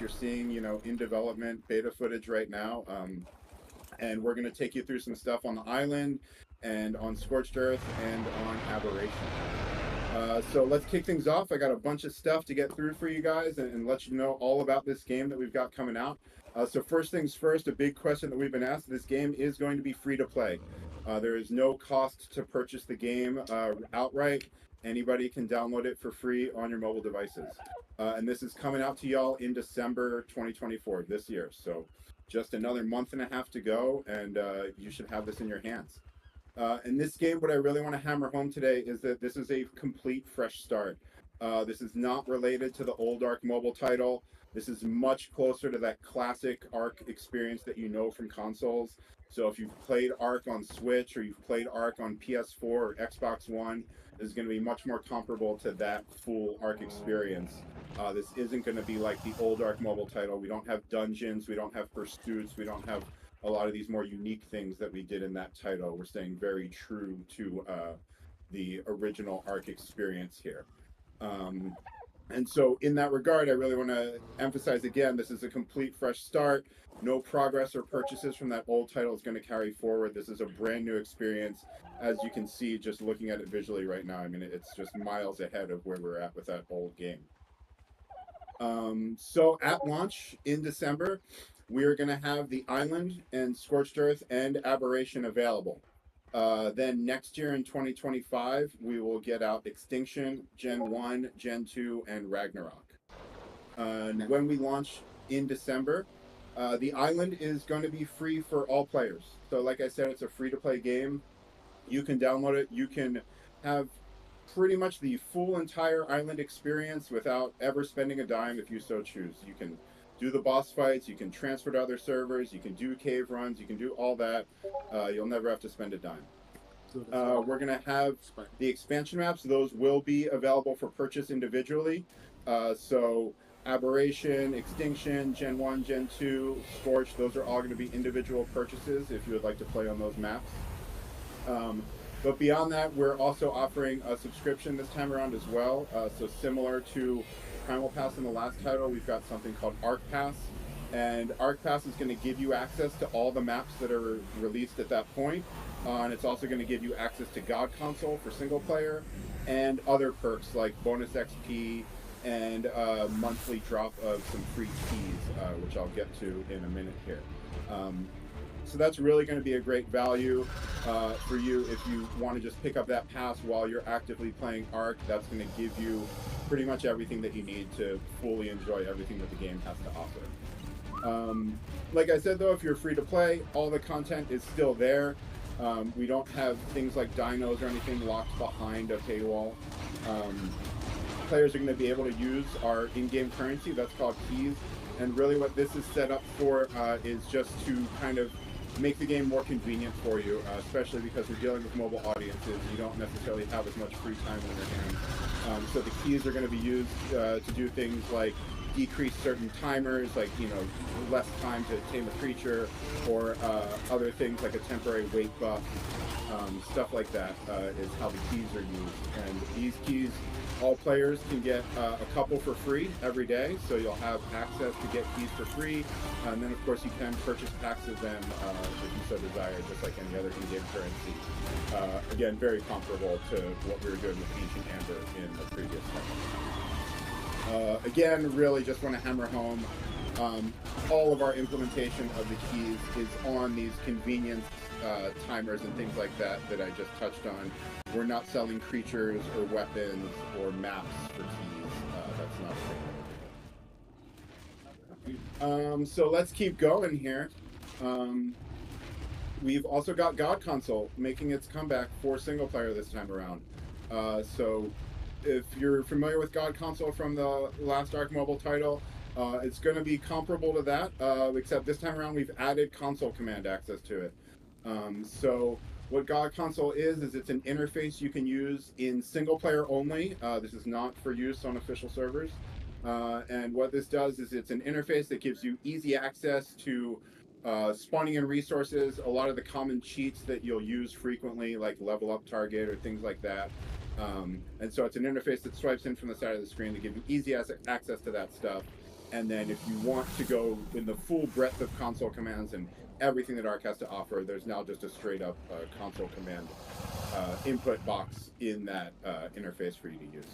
You're seeing, you know, in development beta footage right now. And we're going to take you through some stuff on the island and on Scorched Earth and on Aberration. So let's kick things off. I got a bunch of stuff to get through for you guys and let you know all about this game that we've got coming out. So first things first, a big question that we've been asked, this game is going to be free to play. There is no cost to purchase the game outright. Anybody can download it for free on your mobile devices. And this is coming out to y'all in December 2024, this year. So just another month and a half to go, and you should have this in your hands. In this game, what I really want to hammer home today is that this is a complete fresh start. This is not related to the old Ark mobile title. This is much closer to that classic Ark experience that you know from consoles. So if you've played Ark on Switch or you've played Ark on PS4 or Xbox One, this is going to be much more comparable to that full Ark experience. This isn't going to be like the old Ark mobile title. We don't have dungeons, we don't have pursuits, we don't have a lot of these more unique things that we did in that title. We're staying very true to the original Ark experience here. And so in that regard, I really want to emphasize again, this is a complete fresh start. No progress or purchases from that old title is going to carry forward. This is a brand new experience. As you can see, just looking at it visually right now, I mean, it's just miles ahead of where we're at with that old game. So at launch in December, we are going to have the Island and Scorched Earth and Aberration available. Then next year in 2025, we will get out Extinction, Gen 1, Gen 2, and Ragnarok. And when we launch in December, the Island is going to be free for all players. So like I said, it's a free-to-play game. You can download it. You can have pretty much the full entire island experience without ever spending a dime if you so choose. You can do the boss fights, you can transfer to other servers, you can do cave runs, you can do all that. You'll never have to spend a dime. We're going to have the expansion maps. Those will be available for purchase individually. So Aberration, Extinction, Gen 1, Gen 2, Scorch, those are all going to be individual purchases if you would like to play on those maps. But beyond that, we're also offering a subscription this time around as well. So similar to Primal Pass in the last title, we've got something called Ark Pass. And Ark Pass is going to give you access to all the maps that are released at that point. And it's also going to give you access to God Console for single player and other perks like bonus XP and a monthly drop of some free keys, which I'll get to in a minute here. So that's really going to be a great value for you if you want to just pick up that pass while you're actively playing Ark. That's going to give you pretty much everything that you need to fully enjoy everything that the game has to offer. Like I said, though, if you're free to play, all the content is still there. We don't have things like dinos or anything locked behind a paywall. Players are going to be able to use our in-game currency. That's called keys. And really what this is set up for is just to kind of make the game more convenient for you, especially because we're dealing with mobile audiences. You don't necessarily have as much free time in your hands. So the keys are going to be used to do things like decrease certain timers, like, you know, less time to tame a creature, or other things like a temporary weight buff. Stuff like that is how the keys are used. And these keys, all players can get a couple for free every day, so you'll have access to get keys for free. And then, of course, you can purchase packs of them if you so desire, just like any other in-game currency. Again, very comparable to what we were doing with Ancient Amber in the previous one. Again, really just want to hammer home, all of our implementation of the keys is on these convenience timers and things like that that I just touched on. We're not selling creatures or weapons or maps for keys. That's not a thing. So let's keep going here. We've also got God Console making its comeback for single player this time around. So if you're familiar with God Console from the last Ark mobile title, it's going to be comparable to that, except this time around we've added console command access to it. So what God Console is it's an interface you can use in single player only. This is not for use on official servers. And what this does is it's an interface that gives you easy access to spawning in resources, a lot of the common cheats that you'll use frequently, like level up target or things like that. And so it's an interface that swipes in from the side of the screen to give you easy access to that stuff. And then if you want to go in the full breadth of console commands and everything that Arc has to offer, there's now just a straight up console command input box in that interface for you to use.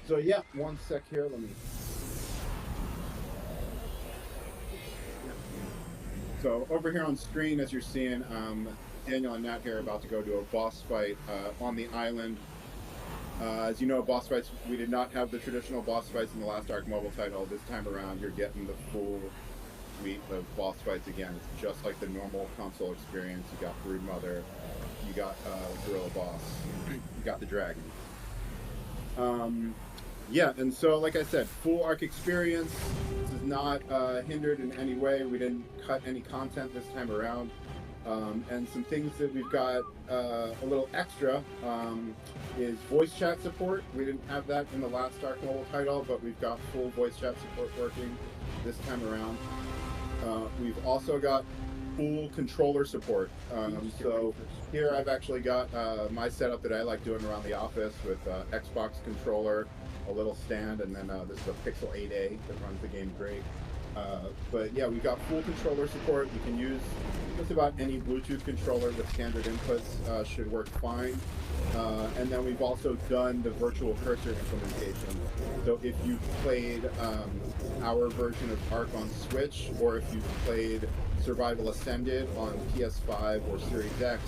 So yeah, one sec here. Let me. So over here on screen, as you're seeing, Daniel and Nat here are about to go to a boss fight on the island. As you know, boss fights, we did not have the traditional boss fights in the last Arc Mobile title. This time around, you're getting the full suite of boss fights again. It's just like the normal console experience. You got Broodmother, you got Gorilla Boss, you got the Dragon. Yeah, and so like I said, full Arc experience. This is not hindered in any way. We didn't cut any content this time around. And some things that we've got a little extra is voice chat support. We didn't have that in the last Arc Mobile title, but we've got full voice chat support working this time around. We've also got full controller support. So here I've actually got my setup that I like doing around the office with Xbox controller, a little stand, and then this is a Pixel 8a that runs the game great. But yeah, we got full controller support. You can use just about any Bluetooth controller with standard inputs, should work fine. And then we've also done the virtual cursor implementation. So if you played our version of Arc on Switch, or if you played Survival Ascended on PS5 or Series X,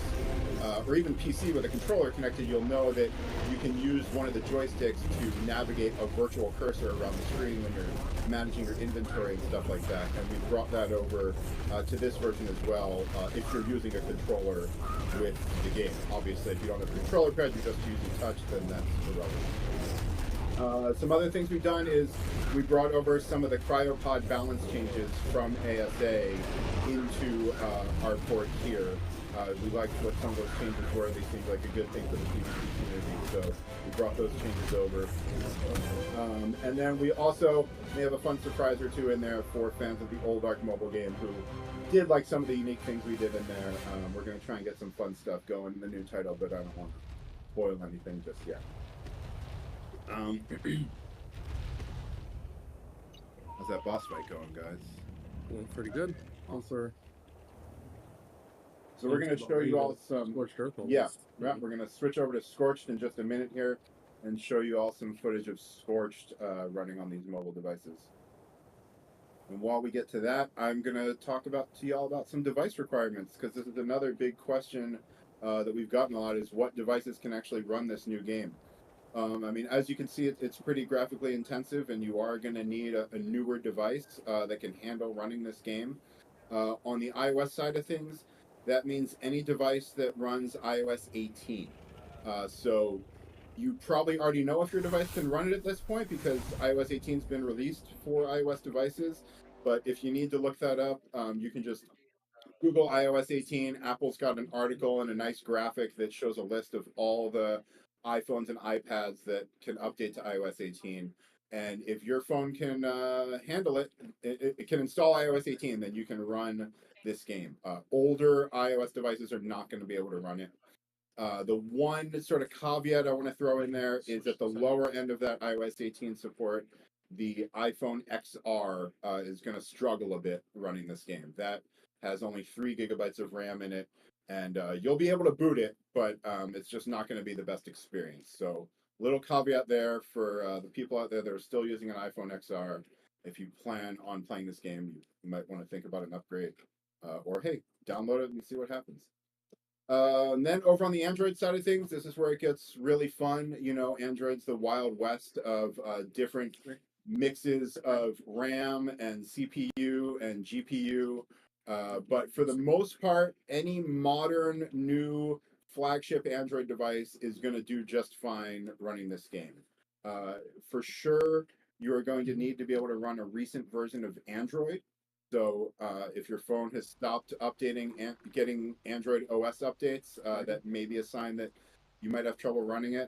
or even PC with a controller connected, you'll know that you can use one of the joysticks to navigate a virtual cursor around the screen when you're managing your inventory and stuff like that. And we've brought that over to this version as well, if you're using a controller with the game. Obviously, if you don't have a controller pad, you're just using touch, then that's irrelevant. Some other things we've done is we brought over some of the cryopod balance changes from ASA into our port here. We liked what some of those changes were. They seemed like a good thing for the PvP community, so we brought those changes over. And then we also may have a fun surprise or two in there for fans of the old Arc Mobile game who did like some of the unique things we did in there. We're going to try and get some fun stuff going in the new title, but I don't want to spoil anything just yet. How's that boss fight going, guys? Going pretty good. Also, so we're going to show you all some. Scorched Earth. Yeah, we're going to switch over to Scorched in just a minute here and show you all some footage of Scorched running on these mobile devices. And while we get to that, I'm going to talk to y'all about some device requirements, because this is another big question that we've gotten a lot, is what devices can actually run this new game. I mean, as you can see, it's pretty graphically intensive, and you are going to need a newer device that can handle running this game. On the iOS side of things, that means any device that runs iOS 18. So you probably already know if your device can run it at this point, because iOS 18 has been released for iOS devices. But if you need to look that up, you can just Google iOS 18. Apple's got an article and a nice graphic that shows a list of all the iPhones and iPads that can update to iOS 18. And if your phone can handle it, it can install iOS 18, then you can run this game. Older iOS devices are not going to be able to run it. The one sort of caveat I want to throw in there is at the lower end of that iOS 18 support, the iPhone XR is going to struggle a bit running this game. That has only 3 gigabytes of RAM in it, and you'll be able to boot it, but it's just not going to be the best experience. So, little caveat there for the people out there that are still using an iPhone XR. If you plan on playing this game, you might want to think about an upgrade, or hey, download it and see what happens. And then over on the Android side of things, this is where it gets really fun. You know, Android's the wild west of different mixes of RAM and CPU and GPU. But for the most part, any modern new flagship Android device is going to do just fine running this game. For sure, you are going to need to be able to run a recent version of Android. So if your phone has stopped updating and getting Android OS updates, that may be a sign that you might have trouble running it.